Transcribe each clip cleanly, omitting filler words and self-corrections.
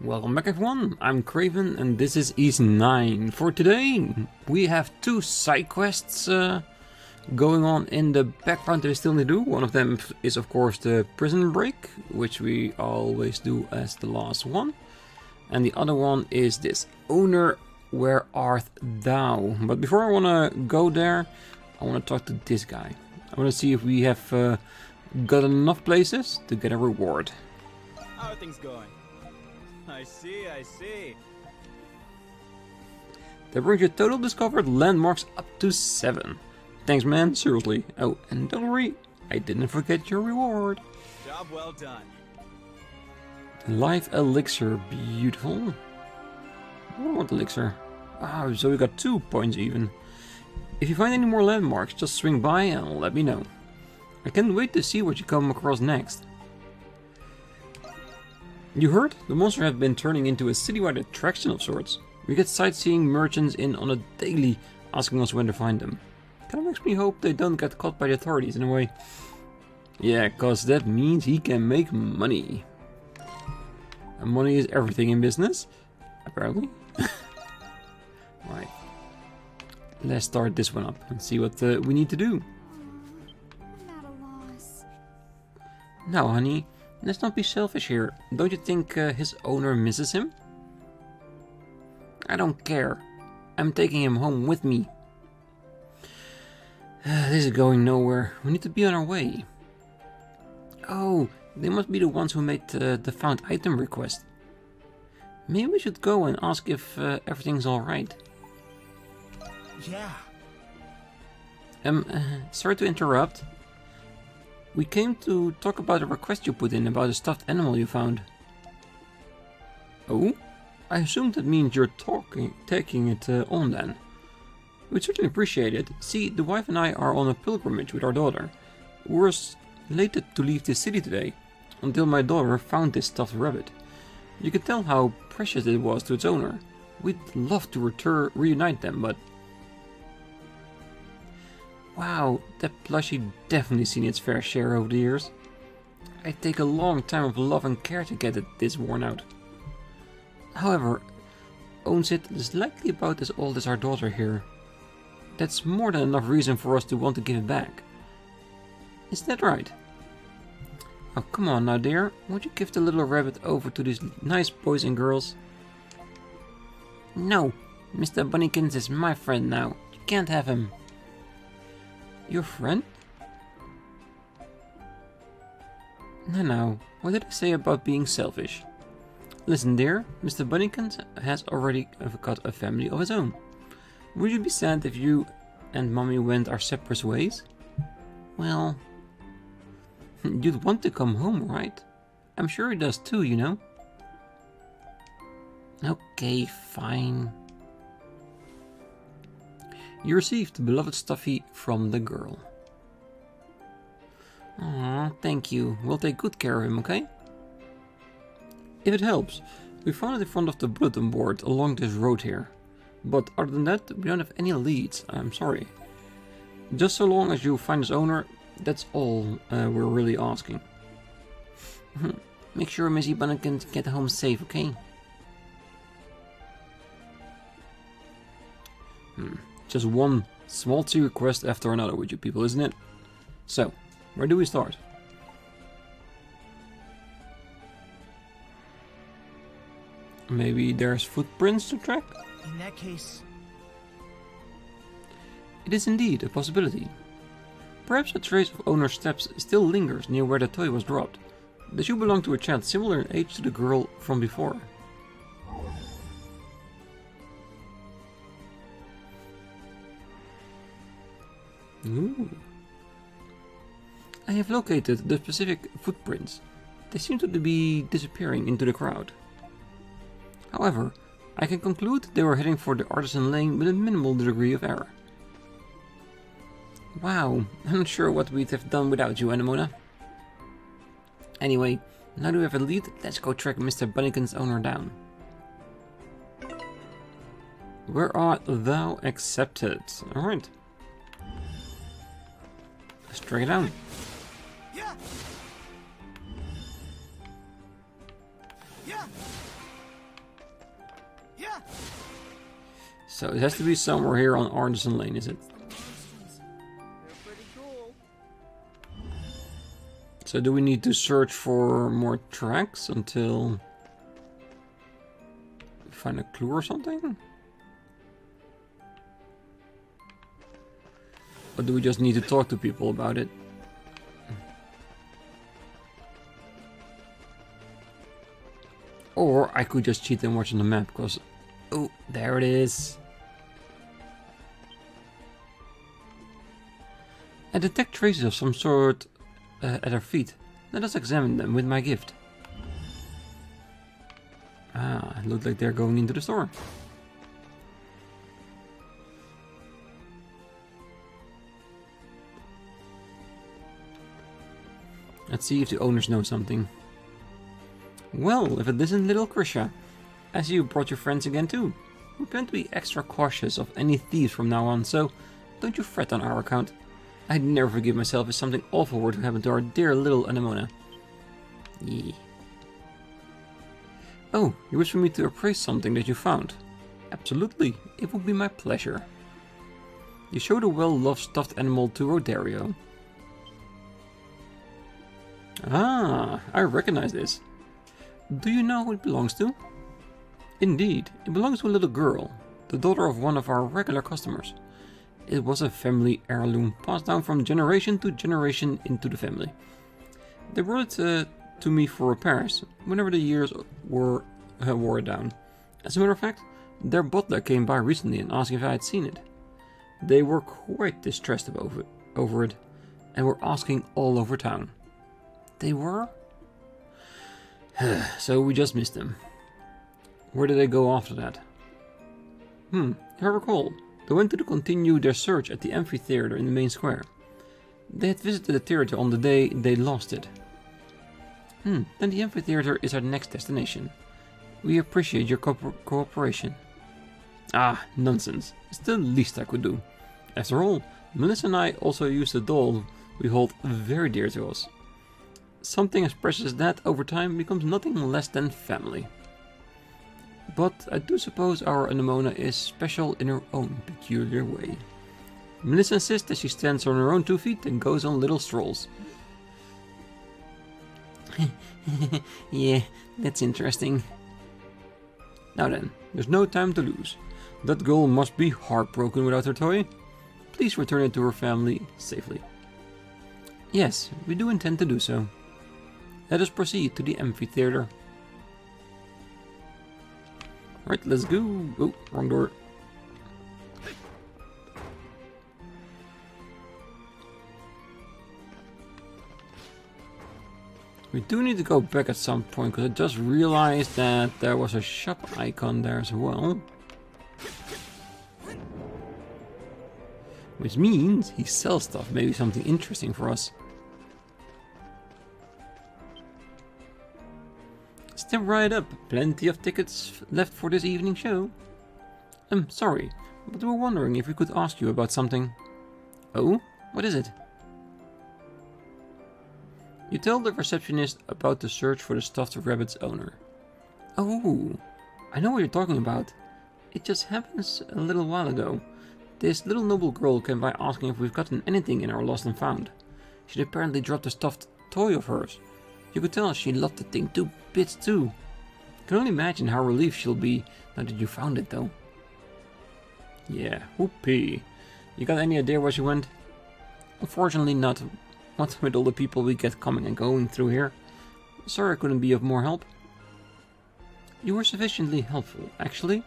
Welcome back everyone, I'm Craven and this is East 9. For today we have two side quests going on in the background that we still need to do. One of them is of course the prison break, which we always do as the last one. And the other one is this owner, where art thou? But before I want to go there, I want to talk to this guy. I want to see if we have got enough places to get a reward. How are things going? I see. That brings your total discovered landmarks up to 7. Thanks man, seriously. Oh, and don't worry, I didn't forget your reward. Job well done. Life elixir, beautiful. What elixir? Ah, so we got 2 points even. If you find any more landmarks, just swing by and let me know. I can't wait to see what you come across next. You heard? The monster had been turning into a citywide attraction of sorts. We get sightseeing merchants in on a daily, asking us when to find them. Kinda makes me hope they don't get caught by the authorities in a way. Yeah, cause that means he can make money. And money is everything in business, apparently. Right. Let's start this one up and see what we need to do. I'm at a loss. Now, honey, let's not be selfish here. Don't you think his owner misses him? I don't care. I'm taking him home with me. This is going nowhere. We need to be on our way. Oh, they must be the ones who made the found item request. Maybe we should go and ask if everything's alright. Yeah. Sorry to interrupt. We came to talk about a request you put in about a stuffed animal you found. Oh? I assume that means you're taking it on then. We'd certainly appreciate it. See, the wife and I are on a pilgrimage with our daughter. We're slated to leave this city today, until my daughter found this stuffed rabbit. You can tell how precious it was to its owner. We'd love to reunite them, but... Wow, that plushie definitely seen its fair share over the years. It'd take a long time of love and care to get it this worn out. However, owns it is likely about as old as our daughter here. That's more than enough reason for us to want to give it back. Is that right? Oh, come on now, dear. Won't you give the little rabbit over to these nice boys and girls? No, Mr. Bunnykins is my friend now. You can't have him. Your friend? No. What did I say about being selfish? Listen, dear, Mr. Bunnykins has already got a family of his own. Would you be sad if you and Mommy went our separate ways? Well, you'd want to come home, right? I'm sure he does too, you know. Okay, fine. You received the beloved stuffy from the girl. Aw, thank you. We'll take good care of him, okay? If it helps, we found it in front of the bulletin board along this road here. But other than that, we don't have any leads, I'm sorry. Just so long as you find his owner, that's all we're really asking. Make sure Missy Bunny can get home safe, okay? Just one small request after another with you people, isn't it? So, where do we start? Maybe there's footprints to track? In that case... It is indeed a possibility. Perhaps a trace of owner's steps still lingers near where the toy was dropped. The shoe belonged to a child similar in age to the girl from before. Ooh. I have located the specific footprints. They seem to be disappearing into the crowd. However, I can conclude they were heading for the artisan lane with a minimal degree of error. Wow, I'm not sure what we'd have done without you, Anemona. Anyway, now that we have a lead, let's go track Mr. Bunnykin's owner down. Where art thou accepted? Alright. Let's track it down. So it has to be somewhere here on Artisan Lane, is it? They're pretty cool. So do we need to search for more tracks until we find a clue or something? Or do we just need to talk to people about it? Or I could just cheat and watch on the map, because... Oh, there it is. I detect traces of some sort at our feet. Let us examine them with my gift. Ah, it looks like they're going into the store. Let's see if the owners know something. Well, if it isn't little Krisha. I see you brought your friends again too. We plan to be extra cautious of any thieves from now on, so don't you fret on our account. I'd never forgive myself if something awful were to happen to our dear little Anemona. Yeah. Oh, you wish for me to appraise something that you found? Absolutely, it would be my pleasure. You showed a well-loved stuffed animal to Rodario. Ah, I recognize this. Do you know who it belongs to? Indeed, it belongs to a little girl, the daughter of one of our regular customers. It was a family heirloom passed down from generation to generation into the family. They brought it to me for repairs whenever the years wore it down. As a matter of fact, their butler came by recently and asked if I had seen it. They were quite distressed over it and were asking all over town. They were? So we just missed them. Where did they go after that? If I recall, they went to continue their search at the amphitheater in the main square. They had visited the theater on the day they lost it. Then the amphitheater is our next destination. We appreciate your cooperation. Ah, nonsense. It's the least I could do. After all, Melissa and I also use the doll we hold very dear to us. Something as precious as that over time becomes nothing less than family. But I do suppose our Anemona is special in her own peculiar way. Melissa insists that she stands on her own 2 feet and goes on little strolls. Yeah, that's interesting. Now then, there's no time to lose. That girl must be heartbroken without her toy. Please return it to her family safely. Yes, we do intend to do so. Let us proceed to the amphitheater. Right, let's go. Oh, wrong door. We do need to go back at some point, because I just realized that there was a shop icon there as well. Which means he sells stuff, maybe something interesting for us. Step right up, plenty of tickets left for this evening show. Sorry, but we were wondering if we could ask you about something. Oh, what is it? You tell the receptionist about the search for the stuffed rabbit's owner. Oh, I know what you're talking about. It just happens a little while ago. This little noble girl came by asking if we've gotten anything in our lost and found. She'd apparently dropped a stuffed toy of hers. You could tell she loved the thing to bits too. Can only imagine how relieved she'll be now that you found it though. Yeah, whoopee. You got any idea where she went? Unfortunately not. What with all the people we get coming and going through here. Sorry I couldn't be of more help. You were sufficiently helpful, actually.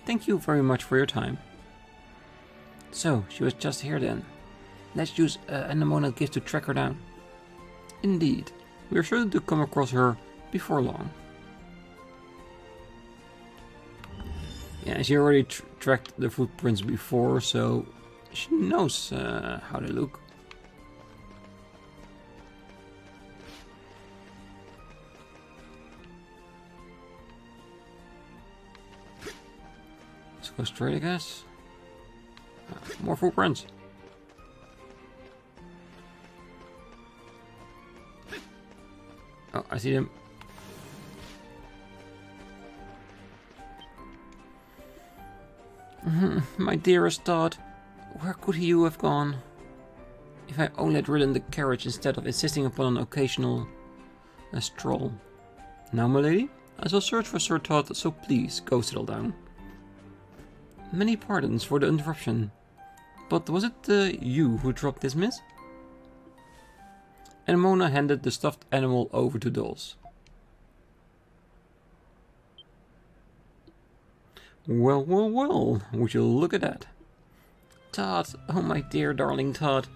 Thank you very much for your time. So, she was just here then. Let's use an Anemona gift to track her down. Indeed. We are sure to come across her before long. Yeah, she already tracked the footprints before, so she knows how they look. Let's go straight, I guess. More footprints. Oh, I see them. My dearest Todd, where could you have gone? If I only had ridden the carriage instead of insisting upon an occasional stroll. Now, my lady, I shall search for Sir Todd, so please go settle down. Many pardons for the interruption, but was it you who dropped this miss? And Mona handed the stuffed animal over to Dolls. Well, well, well, would you look at that? Todd, oh my dear darling Todd.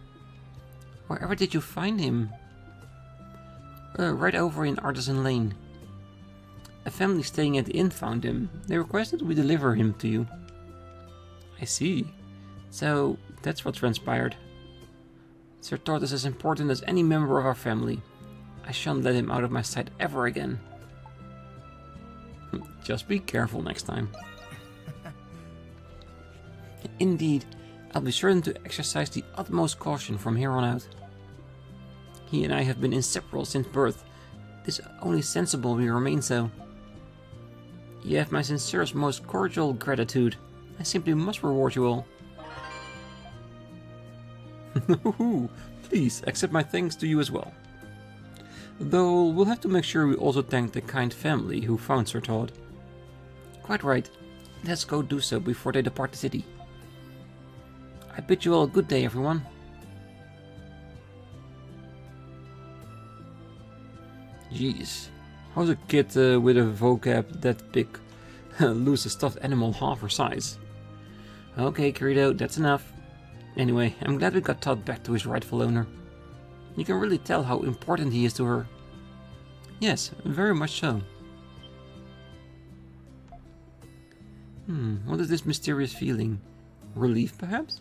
Wherever did you find him? Right over in Artisan Lane. A family staying at the inn found him. They requested we deliver him to you. I see. So, that's what transpired. Sir Todd is as important as any member of our family. I shan't let him out of my sight ever again. Just be careful next time. Indeed, I'll be certain to exercise the utmost caution from here on out. He and I have been inseparable since birth. It is only sensible we remain so. You have my sincerest, most cordial gratitude. I simply must reward you all. Please accept my thanks to you as well. Though we'll have to make sure we also thank the kind family who found Sir Todd. Quite right. Let's go do so before they depart the city. I bid you all a good day, everyone. Jeez. How's a kid with a vocab that big lose a stuffed animal half her size? Okay, Kirito, that's enough. Anyway, I'm glad we got Todd back to his rightful owner. You can really tell how important he is to her. Yes, very much so. What is this mysterious feeling? Relief, perhaps?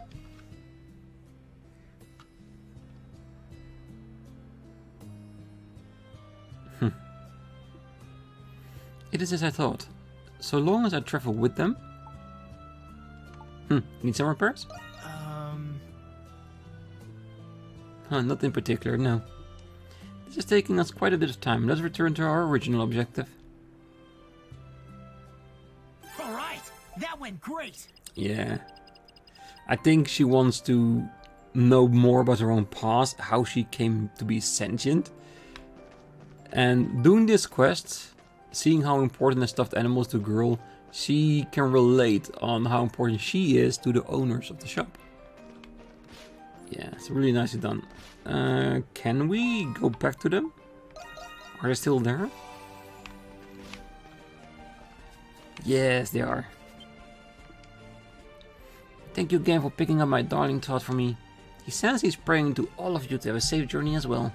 It is as I thought. So long as I travel with them... Need some repairs? Not in particular, no. This is taking us quite a bit of time. Let's return to our original objective. Alright! That went great! Yeah. I think she wants to know more about her own past, how she came to be sentient. And doing this quest, seeing how important the stuffed animal is to the girl, she can relate on how important she is to the owners of the shop. Yeah, it's really nicely done. Can we go back to them? Are they still there? Yes, they are. Thank you again for picking up my darling Todd for me. He says he's praying to all of you to have a safe journey as well.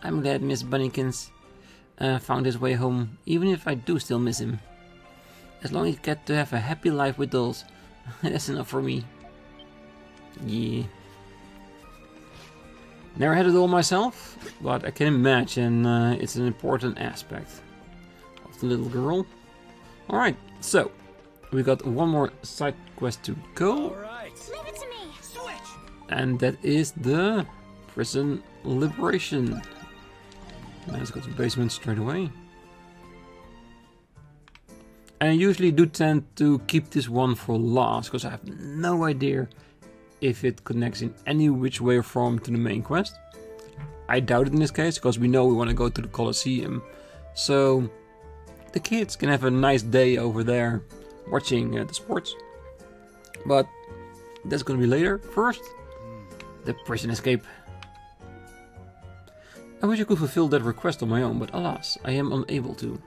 I'm glad Miss Bunnykins found his way home, even if I do still miss him. As long as he gets to have a happy life with dolls, that's enough for me. Yeah. Never had a doll myself, but I can imagine it's an important aspect of the little girl. Alright, so we got one more side quest to go. Alright! Leave it to me. Switch! And that is the prison liberation. Let's go to the basement straight away. And I usually do tend to keep this one for last, because I have no idea if it connects in any which way or form to the main quest. I doubt it in this case, because we know we want to go to the Colosseum. So the kids can have a nice day over there watching the sports. But that's going to be later. First, the prison escape. I wish I could fulfill that request on my own, but alas, I am unable to.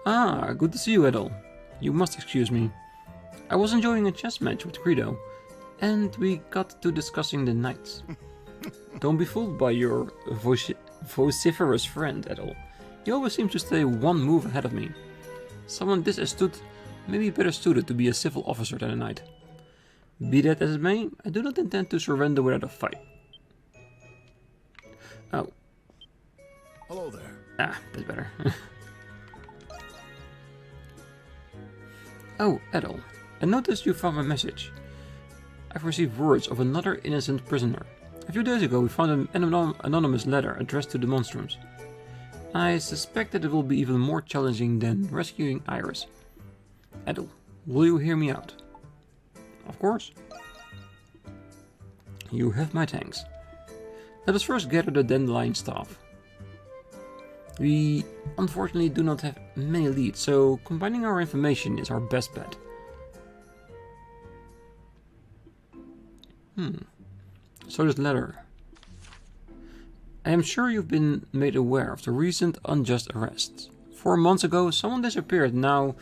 Ah, good to see you, Adol. You must excuse me. I was enjoying a chess match with Credo, and we got to discussing the knights. Don't be fooled by your vociferous friend, Adol. He always seems to stay one move ahead of me. Someone this astute may be better suited to be a civil officer than a knight. Be that as it may, I do not intend to surrender without a fight. Oh. Hello there. Ah, that's better. Oh, Adol. I noticed you found my message. I've received words of another innocent prisoner. A few days ago we found an anonymous letter addressed to the Monstrums. I suspect that it will be even more challenging than rescuing Iris. Adol, will you hear me out? Of course. You have my thanks. Let us first gather the dandelion staff. We unfortunately do not have many leads, so combining our information is our best bet. So this letter. I am sure you've been made aware of the recent unjust arrests. 4 months ago, someone disappeared. Now,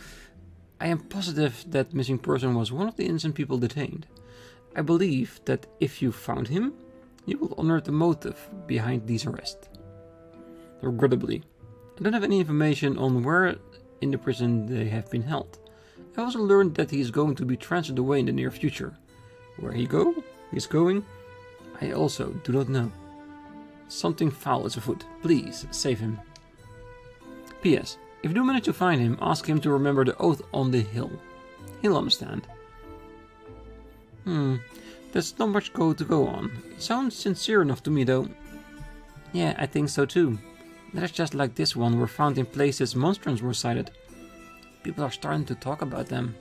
I am positive that missing person was one of the innocent people detained. I believe that if you found him, you will unearth the motive behind these arrests. Regrettably, I don't have any information on where in the prison they have been held. I also learned that he is going to be transferred away in the near future. Where he's going, I also do not know. Something foul is afoot. Please, save him. P.S. If you do manage to find him, ask him to remember the oath on the hill. He'll understand. There's not much to go on. It sounds sincere enough to me, though. Yeah, I think so too. Letters just like this one were found in places monstrums were sighted. People are starting to talk about them.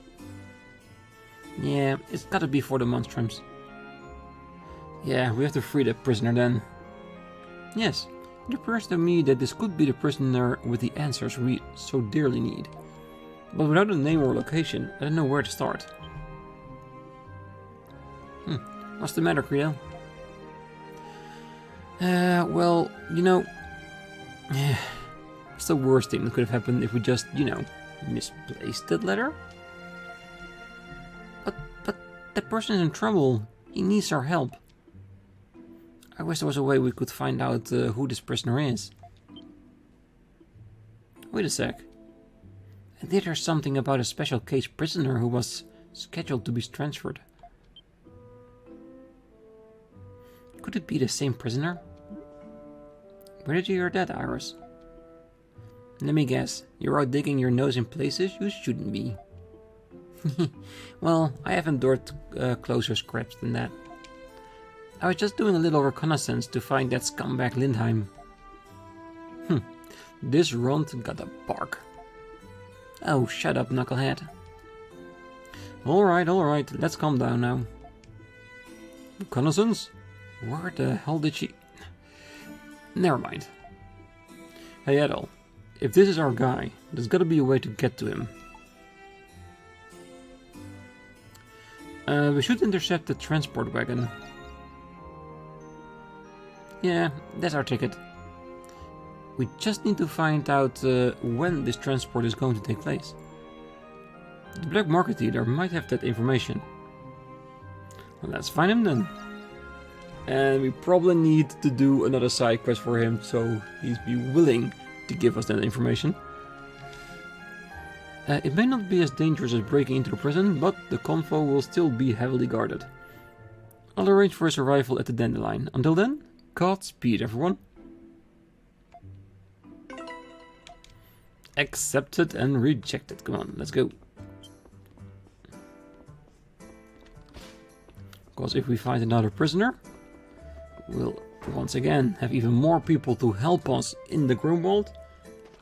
Yeah, it's gotta be for the monstrums. Yeah, we have to free the prisoner then. Yes, it appears to me that this could be the prisoner with the answers we so dearly need. But without a name or location, I don't know where to start. What's the matter, Credo? Well, you know... What's the worst thing that could have happened if we just, you know, misplaced that letter? But that person is in trouble. He needs our help. I wish there was a way we could find out who this prisoner is. Wait a sec. I did hear something about a special case prisoner who was scheduled to be transferred. Could it be the same prisoner? Where did you hear that, Iris? Let me guess, you're out digging your nose in places you shouldn't be. Well, I have endured closer scraps than that. I was just doing a little reconnaissance to find that scumbag Lindheim. This runt got a bark. Oh, shut up, knucklehead. Alright, let's calm down now. Reconnaissance? Where the hell did she... Never mind. Hey Adol, if this is our guy, there's gotta be a way to get to him. We should intercept the transport wagon. Yeah, that's our ticket. We just need to find out when this transport is going to take place. The black market dealer might have that information. Well, let's find him then. And we probably need to do another side quest for him, so he's be willing to give us that information. It may not be as dangerous as breaking into the prison, but the convo will still be heavily guarded. I'll arrange for his arrival at the Dandelion. Until then, Godspeed everyone. Accepted and rejected. Come on, let's go. Because if we find another prisoner, we'll once again have even more people to help us in the Grimwald.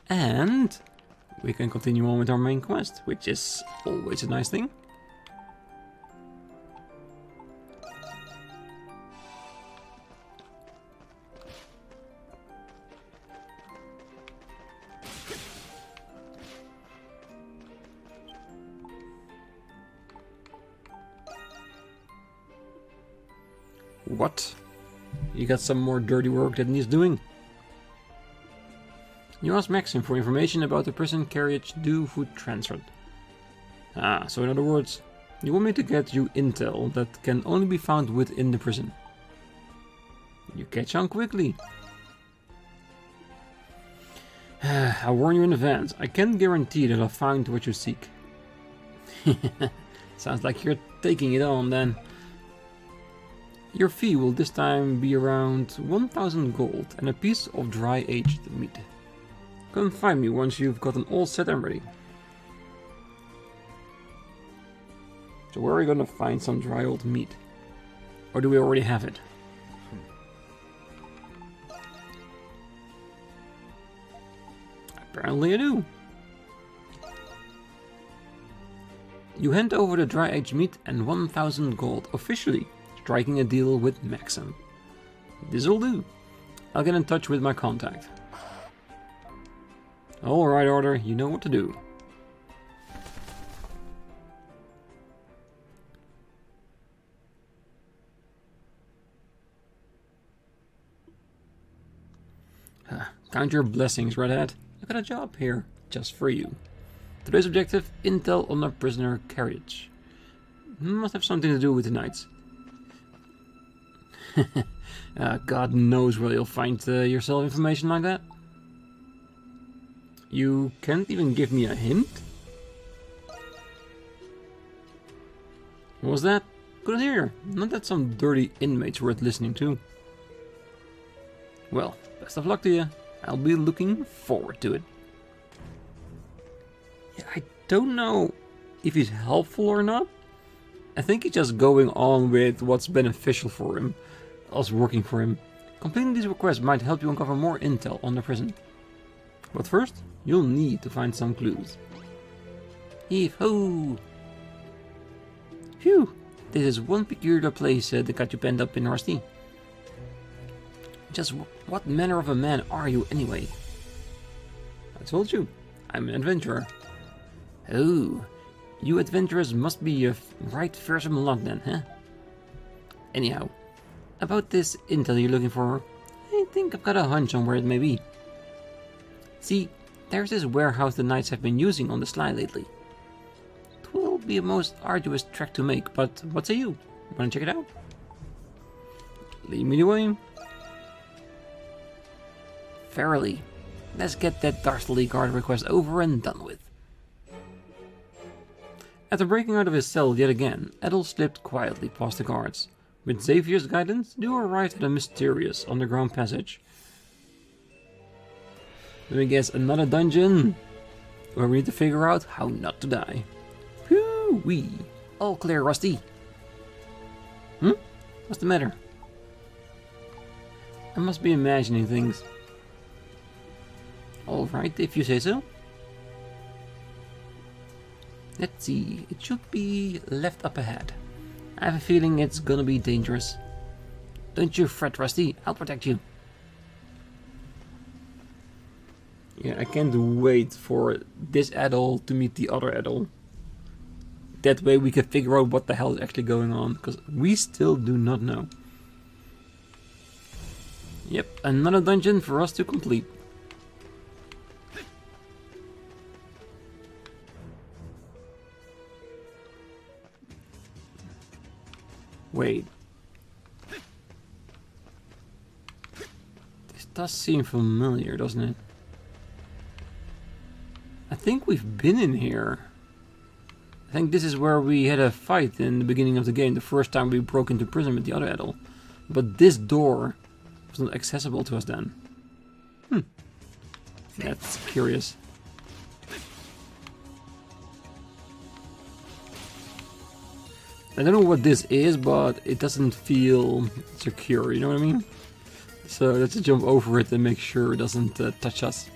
And we can continue on with our main quest, which is always a nice thing. What? You got some more dirty work that needs doing? You asked Maxim for information about the prison carriage due food transferred. Ah, so in other words, you want me to get you intel that can only be found within the prison. You catch on quickly. I warn you in advance, I can't guarantee that I'll find what you seek. Sounds like you're taking it on then. Your fee will this time be around 1000 gold and a piece of dry aged meat. Come find me once you've gotten all set and ready. So where are we gonna find some dry old meat? Or do we already have it? Apparently I do. You hand over the dry aged meat and 1000 gold, officially striking a deal with Maxim. This'll do. I'll get in touch with my contact. Alright, Order, you know what to do. Count your blessings, Redhead. I got a job here, just for you. Today's objective, intel on a prisoner carriage. Must have something to do with the knights. God knows where you'll find yourself information like that. You can't even give me a hint? What was that? Couldn't hear. Not that some dirty inmate's worth listening to. Well, best of luck to you. I'll be looking forward to it. Yeah, I don't know if he's helpful or not. I think he's just going on with what's beneficial for him, us working for him. Completing these requests might help you uncover more intel on the prison. But first, you'll need to find some clues. Heave-ho! Phew! This is one peculiar place that got you penned up in, Rusty. Just what manner of a man are you anyway? I told you, I'm an adventurer. Oh, you adventurers must be a right fearsome lot then, huh? Anyhow, about this intel you're looking for, I think I've got a hunch on where it may be. See, there's this warehouse the knights have been using on the sly lately. It will be a most arduous trek to make, but what say you? Wanna check it out? Lead me the way. Verily, let's get that dastardly guard request over and done with. After breaking out of his cell yet again, Adol slipped quietly past the guards. With Xavier's guidance, you arrived at a mysterious underground passage. Let me guess, another dungeon, where we need to figure out how not to die. Whoo-wee! All clear, Rusty. What's the matter? I must be imagining things. Alright, if you say so. Let's see, it should be left up ahead. I have a feeling it's gonna be dangerous. Don't you fret, Rusty, I'll protect you. Yeah, I can't wait for this Adol to meet the other Adol. That way we can figure out what the hell is actually going on, because we still do not know. Yep, another dungeon for us to complete. Wait. This does seem familiar, doesn't it? I think we've been in here. I think this is where we had a fight in the beginning of the game, the first time we broke into prison with the other Adol. But this door was not accessible to us then. That's curious. I don't know what this is, but it doesn't feel secure, you know what I mean? So let's just jump over it and make sure it doesn't touch us.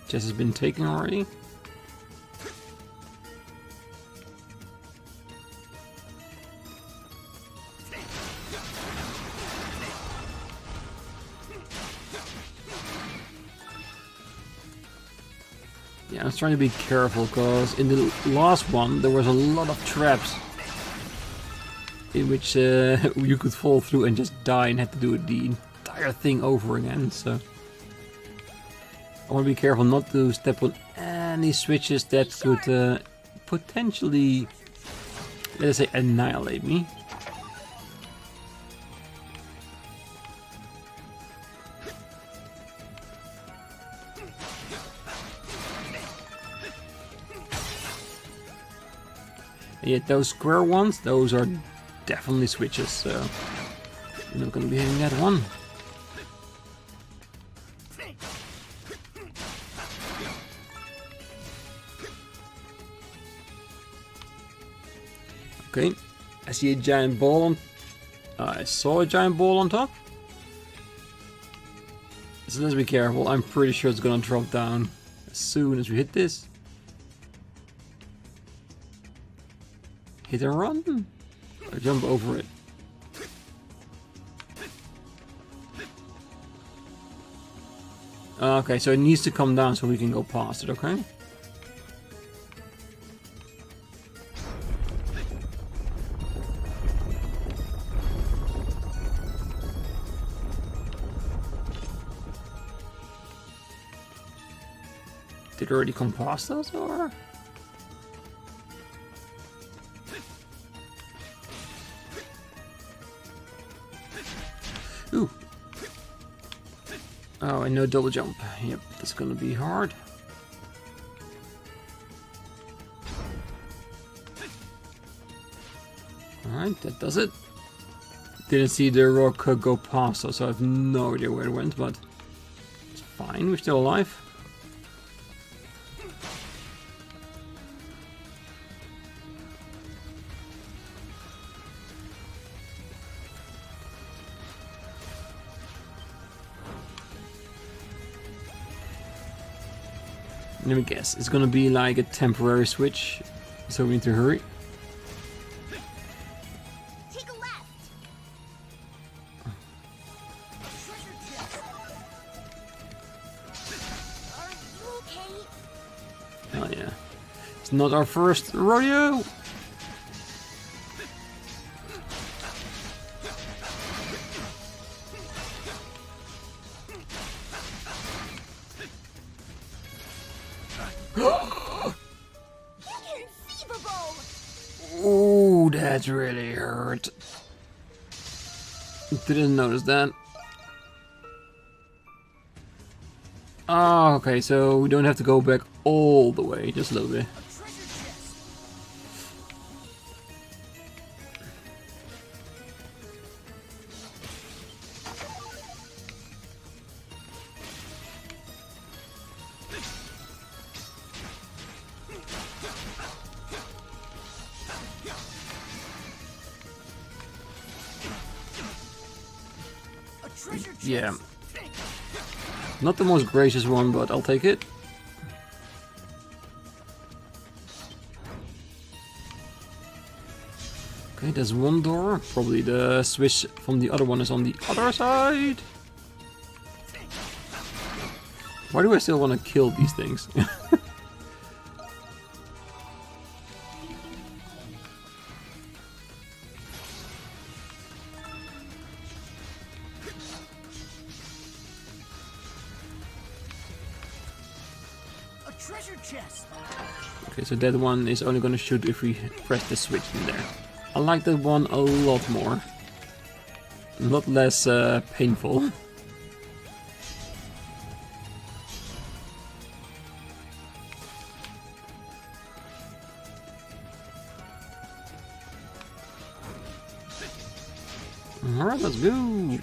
Chest has been taken already. Yeah, I was trying to be careful because in the last one there was a lot of traps in which you could fall through and just die and have to do the entire thing over again, so I want to be careful not to step on any switches that could potentially, let us say, annihilate me. And yet those square ones, those are definitely switches, so I'm not going to be hitting that one. Okay, I see a giant ball on... I saw a giant ball on top. So let's be careful. I'm pretty sure it's gonna drop down as soon as we hit this. Hit and run? Or jump over it? Okay, so it needs to come down so we can go past it, okay? Did it already come past us, or...? Ooh. Oh, and no double jump. Yep, that's gonna be hard. Alright, that does it. Didn't see the rock go past us, so I have no idea where it went, but it's fine, we're still alive. Let me guess, it's gonna be like a temporary switch, so we need to hurry. Take a left. Are you okay? Oh yeah, it's not our first rodeo. Ooh, that really hurt. Didn't notice that. Oh, okay, so we don't have to go back all the way, just a little bit. Yeah. Not the most gracious one, but I'll take it. Okay, there's one door. Probably the switch from the other one is on the other side. Why do I still want to kill these things? Okay, so that one is only gonna shoot if we press the switch in there. I like that one a lot more. A lot less painful. Alright, let's go!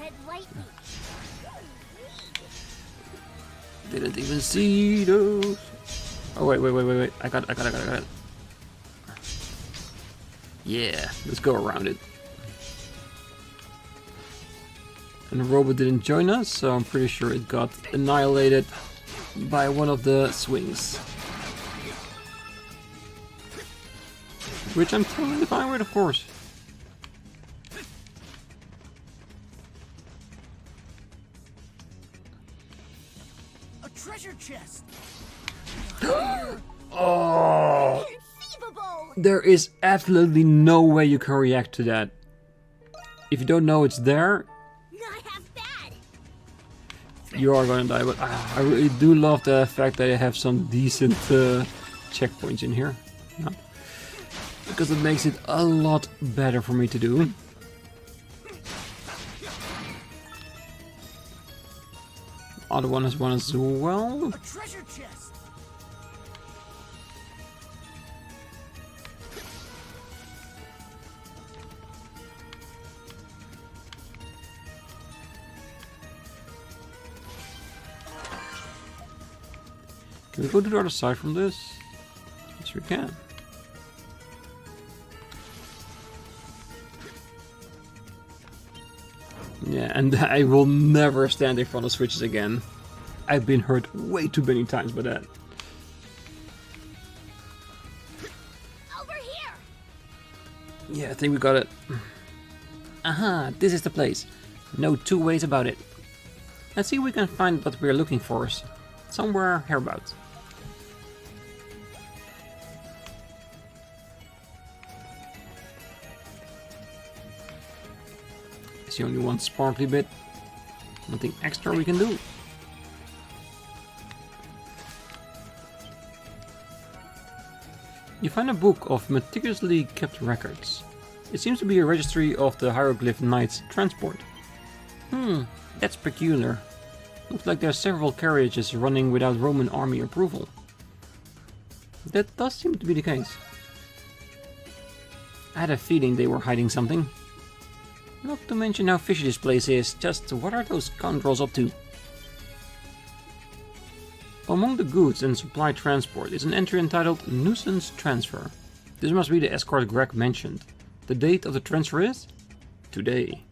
Didn't even see those. Oh wait, I got it. Yeah, let's go around it. And the robot didn't join us, so I'm pretty sure it got annihilated by one of the swings. Which I'm totally fine with, of course. A treasure chest. Oh! There is absolutely no way you can react to that. If you don't know it's there, you are gonna die. But I really do love the fact that they have some decent checkpoints in here. Yeah. Because it makes it a lot better for me to do. Other one has one as well. A treasure chest. Can we go to the other side from this? Yes, we can. Yeah, and I will never stand in front of switches again. I've been hurt way too many times by that. Over here. Yeah, I think we got it. Aha, this is the place. No two ways about it. Let's see if we can find what we're looking for. Somewhere hereabouts. It's the only one sparkly bit. Nothing extra we can do. You find a book of meticulously kept records. It seems to be a registry of the Hieroglyph Knight's transport. That's peculiar. Looks like there are several carriages running without Roman army approval. That does seem to be the case. I had a feeling they were hiding something. Not to mention how fishy this place is, just what are those scoundrels up to? Among the goods and supply transport is an entry entitled Nuisance Transfer. This must be the escort Greg mentioned. The date of the transfer is? Today.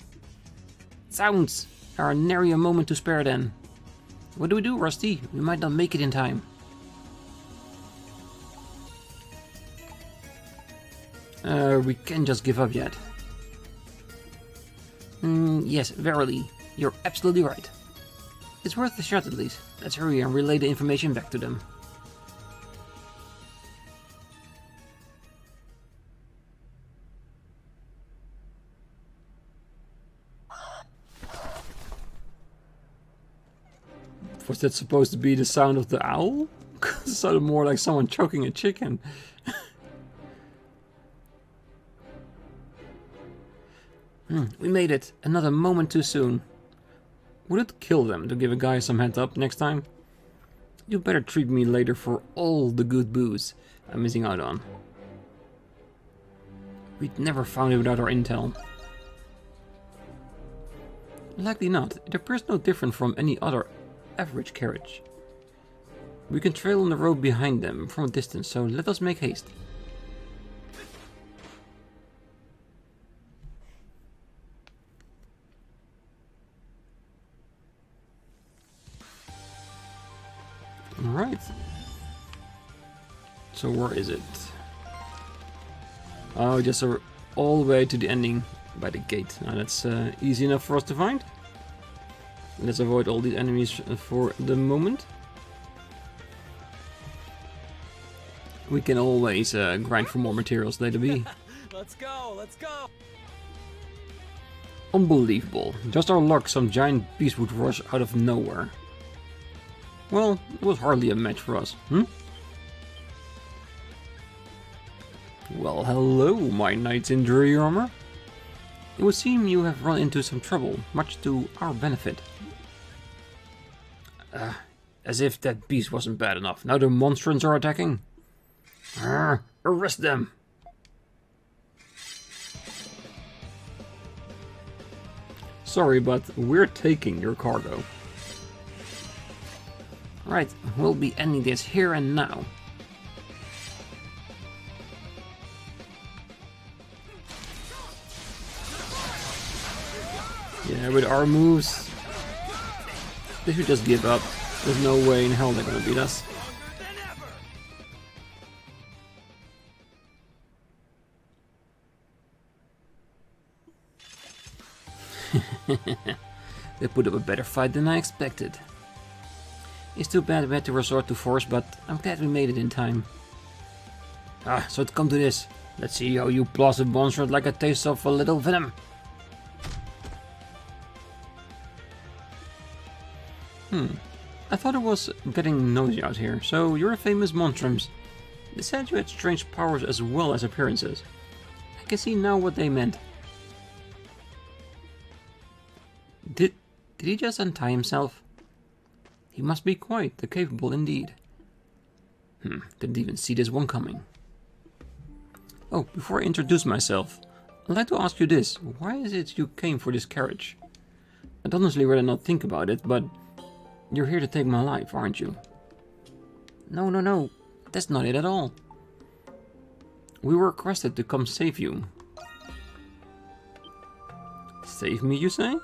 Sounds! There are nary a moment to spare then. What do we do, Rusty? We might not make it in time. We can't just give up yet. Yes, verily. You're absolutely right. It's worth the shot at least. Let's hurry and relay the information back to them. Was that supposed to be the sound of the owl? It sounded more like someone choking a chicken. We made it. Another moment too soon. Would it kill them to give a guy some heads up next time? You better treat me later for all the good booze I'm missing out on. We'd never found it without our intel. Likely not. It appears no different from any other average carriage. We can trail on the road behind them from a distance, so let us make haste. Alright. So where is it? Oh, just all the way to the ending by the gate. Now that's easy enough for us to find. Let's avoid all these enemies for the moment. We can always grind for more materials later. Let's go, let's go. Unbelievable. Just our luck, some giant beast would rush out of nowhere. Well, it was hardly a match for us, Well, hello, my knights in dreary armor. It would seem you have run into some trouble, much to our benefit. As if that beast wasn't bad enough. Now the monstrums are attacking. Arrest them! Sorry, but we're taking your cargo. Right, we'll be ending this here and now. Yeah, with our moves, they should just give up. There's no way in hell they're gonna beat us. They put up a better fight than I expected. It's too bad we had to resort to force, but I'm glad we made it in time. So it's come to this. Let's see how you placid monster like a taste of a little venom. I thought it was getting noisy out here. So you're a famous monstrums. They said you had strange powers as well as appearances. I can see now what they meant. Did he just untie himself? He must be quite the capable indeed. Didn't even see this one coming. Oh, before I introduce myself, I'd like to ask you this. Why is it you came for this carriage? I'd honestly rather not think about it, but you're here to take my life, aren't you? No. That's not it at all. We were requested to come save you. Save me, you say?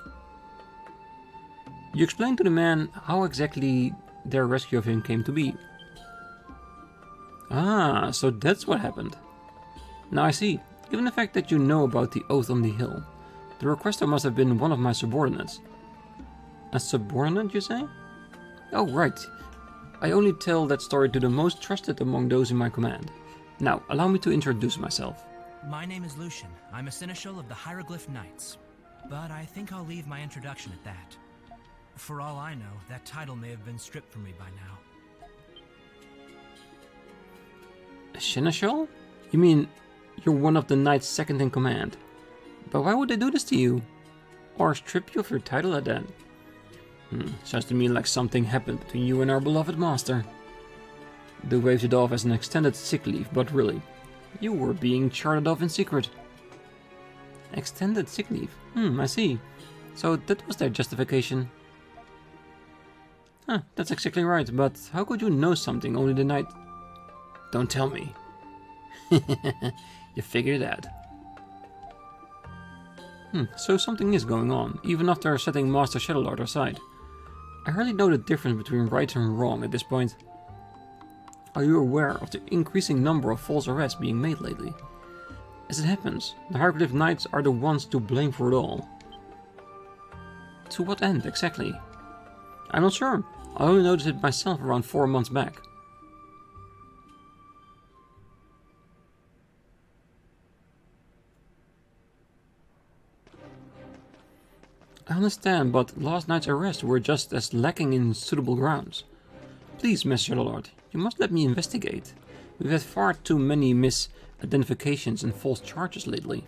You explained to the man how exactly their rescue of him came to be. Ah, so that's what happened. Now I see. Given the fact that you know about the Oath on the Hill, the requester must have been one of my subordinates. A subordinate, you say? Oh, right. I only tell that story to the most trusted among those in my command. Now, allow me to introduce myself. My name is Lucian. I'm a seneschal of the Hieroglyph Knights. But I think I'll leave my introduction at that. For all I know, that title may have been stripped from me by now. A seneschal? You mean you're one of the knights second in command? But why would they do this to you? Or strip you of your title at that? Sounds to me like something happened between you and our beloved master. They waved it off as an extended sick leave, but really, you were being charted off in secret. Extended sick leave? I see. So that was their justification. Huh, that's exactly right, but how could you know something only the night... Don't tell me. You figured it out. So something is going on, even after setting Master Shadowlord aside. I hardly know the difference between right and wrong at this point. Are you aware of the increasing number of false arrests being made lately? As it happens, the Hieroglyph Knights are the ones to blame for it all. To what end, exactly? I'm not sure. I only noticed it myself around 4 months back. I understand, but last night's arrests were just as lacking in suitable grounds. Please, Master Shadowlord, you must let me investigate. We've had far too many misidentifications and false charges lately.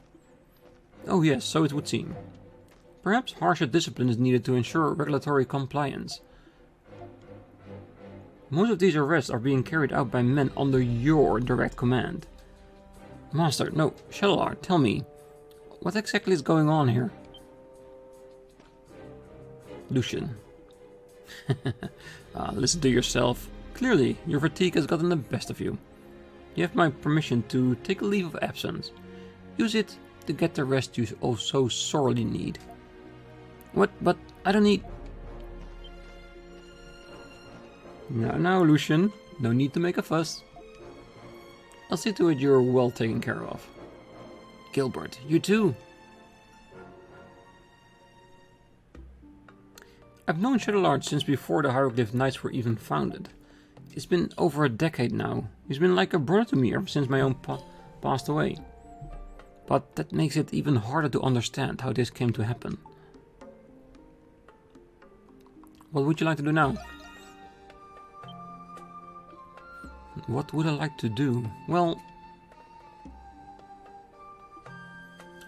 Oh yes, so it would seem. Perhaps harsher discipline is needed to ensure regulatory compliance. Most of these arrests are being carried out by men under your direct command. Master, no, Shadowlord, tell me, what exactly is going on here? Lucian. Listen to yourself. Clearly, your fatigue has gotten the best of you. You have my permission to take a leave of absence. Use it to get the rest you oh so sorely need. What? But I don't need... Now, Lucian. No need to make a fuss. I'll see to it you're well taken care of. Gilbert, you too. I've known Shadowlord since before the Hieroglyph Knights were even founded. It's been over a decade now. He's been like a brother to me ever since my own passed away. But that makes it even harder to understand how this came to happen. What would you like to do now? What would I like to do? Well,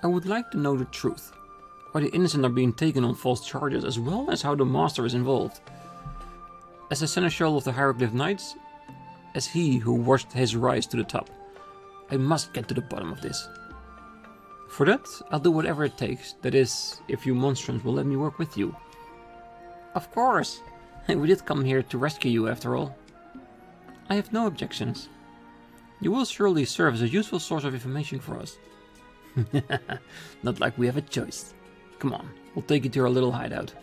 I would like to know the truth. Why the innocent are being taken on false charges, as well as how the Master is involved. As a seneschal of the Hieroglyph Knights, as he who watched his rise to the top, I must get to the bottom of this. For that, I'll do whatever it takes, that is, if you monstrums will let me work with you. Of course! We did come here to rescue you after all. I have no objections. You will surely serve as a useful source of information for us. Not like we have a choice. Come on, we'll take you to our little hideout.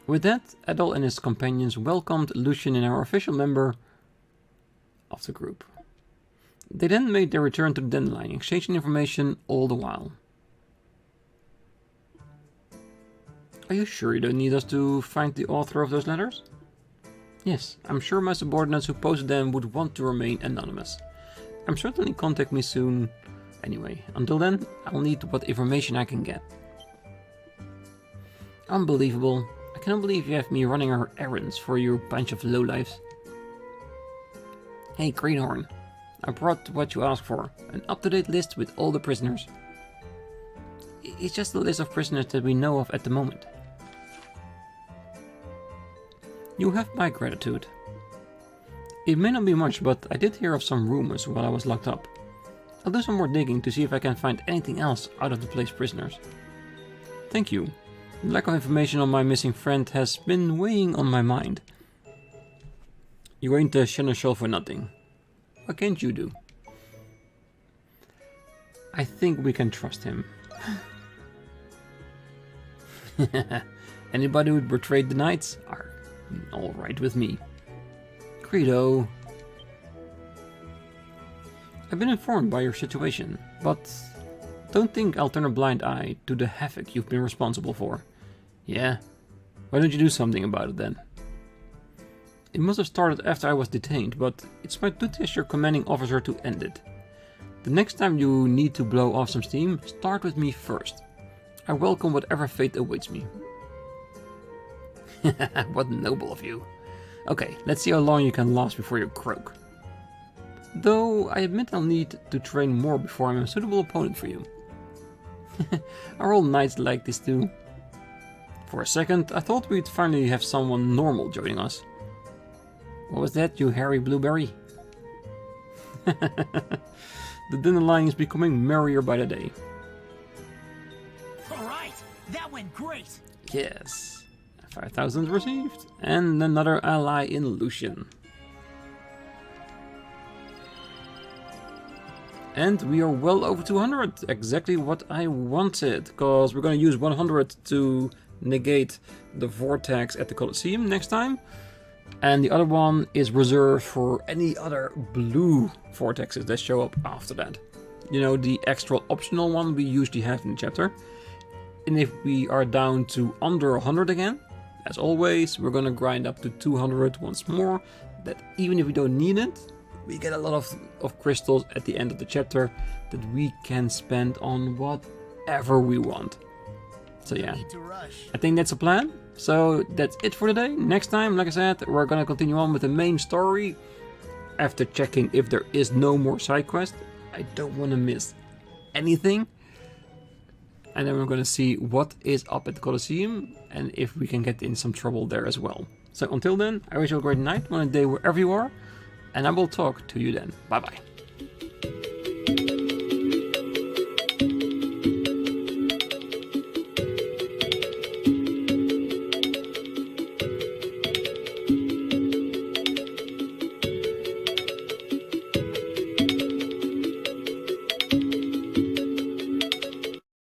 With that, Adol and his companions welcomed Lucian in our official member of the group. They then made their return to the Dandelion, exchanging information all the while. Are you sure you don't need us to find the author of those letters? Yes, I'm sure my subordinates who posted them would want to remain anonymous. I'm certainly contact me soon. Anyway, until then, I'll need what information I can get. Unbelievable. I cannot believe you have me running our errands for you bunch of lowlifes. Hey, Greenhorn. I brought what you asked for. An up-to-date list with all the prisoners. It's just a list of prisoners that we know of at the moment. You have my gratitude. It may not be much, but I did hear of some rumors while I was locked up. I'll do some more digging to see if I can find anything else out of the place prisoners. Thank you. The lack of information on my missing friend has been weighing on my mind. You ain't a seneschal for nothing. What can't you do? I think we can trust him. Anybody who betrayed the knights are alright with me. Credo. I've been informed by your situation, but don't think I'll turn a blind eye to the havoc you've been responsible for. Yeah? Why don't you do something about it then? It must have started after I was detained, but it's my duty as your commanding officer to end it. The next time you need to blow off some steam, start with me first. I welcome whatever fate awaits me. What noble of you. Okay, let's see how long you can last before you croak. Though I admit I'll need to train more before I'm a suitable opponent for you. Are all knights like this too? For a second, I thought we'd finally have someone normal joining us. What was that, you hairy blueberry? The dandelion is becoming merrier by the day. Alright, that went great! Yes. 5,000 received. And another ally in Lucian. And we are well over 200. Exactly what I wanted. Because we're going to use 100 to negate the vortex at the Colosseum next time. And the other one is reserved for any other blue vortexes that show up after that. You know, the extra optional one we usually have in the chapter. And if we are down to under 100 again, as always, we're gonna grind up to 200 once more. That even if we don't need it, we get a lot of crystals at the end of the chapter that we can spend on whatever we want. So yeah, I think that's a plan. So that's it for today. Next time, like I said, we're gonna continue on with the main story. After checking if there is no more side quest, I don't want to miss anything. And then we're gonna see what is up at the Colosseum and if we can get in some trouble there as well. So until then, I wish you a great night, one day wherever you are, and I will talk to you then. Bye bye.